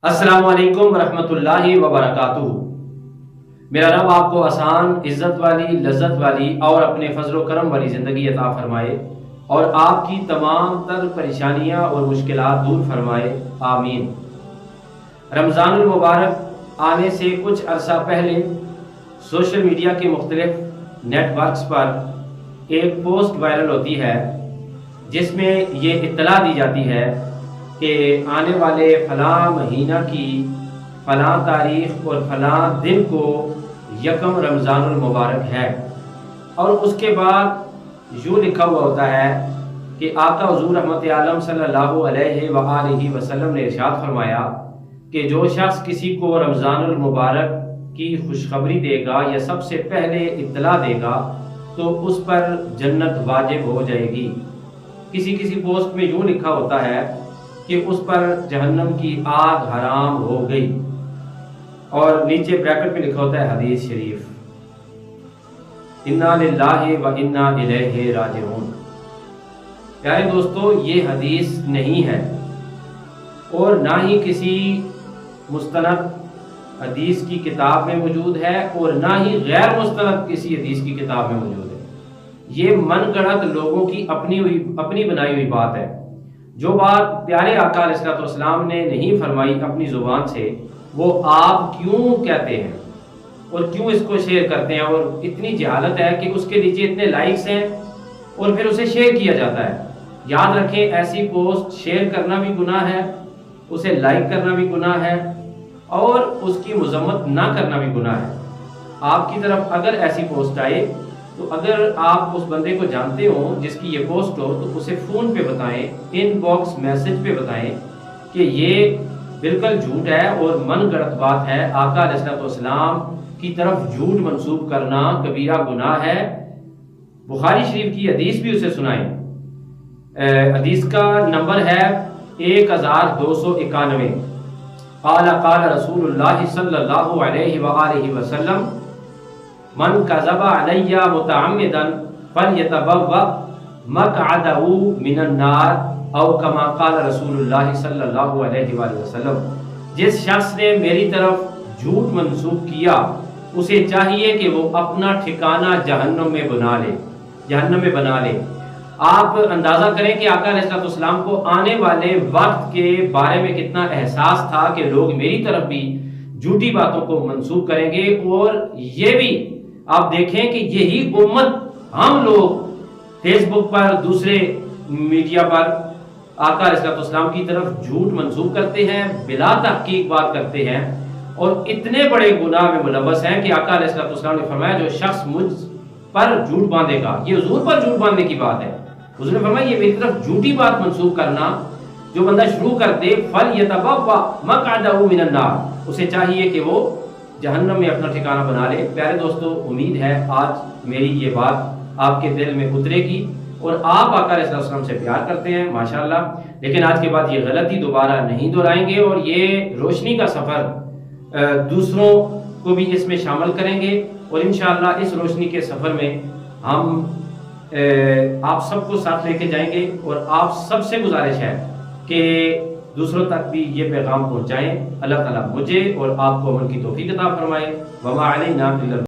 السلام علیکم ورحمۃ اللہ وبرکاتہ۔ میرا رب آپ کو آسان، عزت والی، لذت والی اور اپنے فضل و کرم والی زندگی عطا فرمائے اور آپ کی تمام تر پریشانیاں اور مشکلات دور فرمائے، آمین۔ رمضان المبارک آنے سے کچھ عرصہ پہلے سوشل میڈیا کے مختلف نیٹ ورکس پر ایک پوسٹ وائرل ہوتی ہے جس میں یہ اطلاع دی جاتی ہے کہ آنے والے فلاں مہینہ کی فلاں تاریخ اور فلاں دن کو یکم رمضان المبارک ہے، اور اس کے بعد یوں لکھا ہوا ہوتا ہے کہ آقا حضور رحمت عالم صلی اللہ علیہ وآلہ وسلم نے ارشاد فرمایا کہ جو شخص کسی کو رمضان المبارک کی خوشخبری دے گا یا سب سے پہلے اطلاع دے گا تو اس پر جنت واجب ہو جائے گی۔ کسی پوسٹ میں یوں لکھا ہوتا ہے کہ اس پر جہنم کی آگ حرام ہو گئی، اور نیچے بریکٹ میں لکھا ہوتا ہے حدیث شریف، انا للہ و انا الیہ راجعون۔ پیارے دوستو، یہ حدیث نہیں ہے اور نہ ہی کسی مستند حدیث کی کتاب میں موجود ہے اور نہ ہی غیر مستند کسی حدیث کی کتاب میں موجود ہے۔ یہ من گڑت لوگوں کی اپنی بنائی ہوئی بات ہے۔ جو بات پیارے آقا علیہ السلام نے نہیں فرمائی اپنی زبان سے، وہ آپ کیوں کہتے ہیں اور کیوں اس کو شیئر کرتے ہیں، اور اتنی جہالت ہے کہ اس کے نیچے اتنے لائکس ہیں اور پھر اسے شیئر کیا جاتا ہے۔ یاد رکھیں، ایسی پوسٹ شیئر کرنا بھی گناہ ہے، اسے لائک کرنا بھی گناہ ہے، اور اس کی مذمت نہ کرنا بھی گناہ ہے۔ آپ کی طرف اگر ایسی پوسٹ آئے تو اگر آپ اس بندے کو جانتے ہو جس کی یہ پوسٹ ہو تو اسے فون پہ بتائیں، ان باکس میسج پہ بتائیں کہ یہ بالکل جھوٹ ہے اور من گڑت بات ہے۔ آقا علیہ السلام کی طرف جھوٹ منسوب کرنا کبیرہ گناہ ہے۔ بخاری شریف کی حدیث بھی اسے سنائیں۔ حدیث کا نمبر ہے 1291۔ قال قال رسول اللہ صلی اللہ علیہ وآلہ وسلم من کذب علی متعمدا فلیتبوأ مقعدہ من النار او کما قال رسول اللہ صلی اللہ علیہ وآلہ وسلم۔ جس شخص نے میری طرف جھوٹ منسوب کیا اسے چاہیے کہ وہ اپنا ٹھکانہ جہنم میں بنا لے۔ آپ اندازہ کریں کہ آقا علیہ السلام کو آنے والے وقت کے بارے میں کتنا احساس تھا کہ لوگ میری طرف بھی جھوٹی باتوں کو منسوب کریں گے، اور یہ بھی آپ دیکھیں کہ یہی امت، ہم لوگ فیس بک پر، دوسرے میڈیا پر آقا علیہ السلام کی طرف جھوٹ منسوب کرتے ہیں، بلا تحقیق بات کرتے ہیں، اور اتنے بڑے گناہ میں ملوث ہیں کہ آقا علیہ السلام نے فرمایا جو شخص مجھ پر جھوٹ باندھے گا، یہ حضور پر جھوٹ باندھنے کی بات ہے، حضور نے فرمایا یہ میری طرف جھوٹی بات منسوب کرنا جو بندہ شروع کر دے، فَلْيَتَبَوَّأْ مَقْعَدَهُ مِنَ النَّارِ، اسے چاہیے کہ وہ جہنم میں اپنا ٹھکانہ بنا لے۔ پیارے دوستو، امید ہے آج میری یہ بات آپ کے دل میں اترے گی اور آپ آقا علیہ السلام سے پیار کرتے ہیں، ماشاءاللہ، لیکن آج کے بعد یہ غلطی دوبارہ نہیں دہرائیں گے، اور یہ روشنی کا سفر دوسروں کو بھی اس میں شامل کریں گے، اور انشاءاللہ اس روشنی کے سفر میں ہم آپ سب کو ساتھ لے کے جائیں گے، اور آپ سب سے گزارش ہے کہ دوسروں تک بھی یہ پیغام پہنچائیں۔ اللہ تعالیٰ مجھے اور آپ کو عمل کی توفیق عطا فرمائے۔ وما علینا الا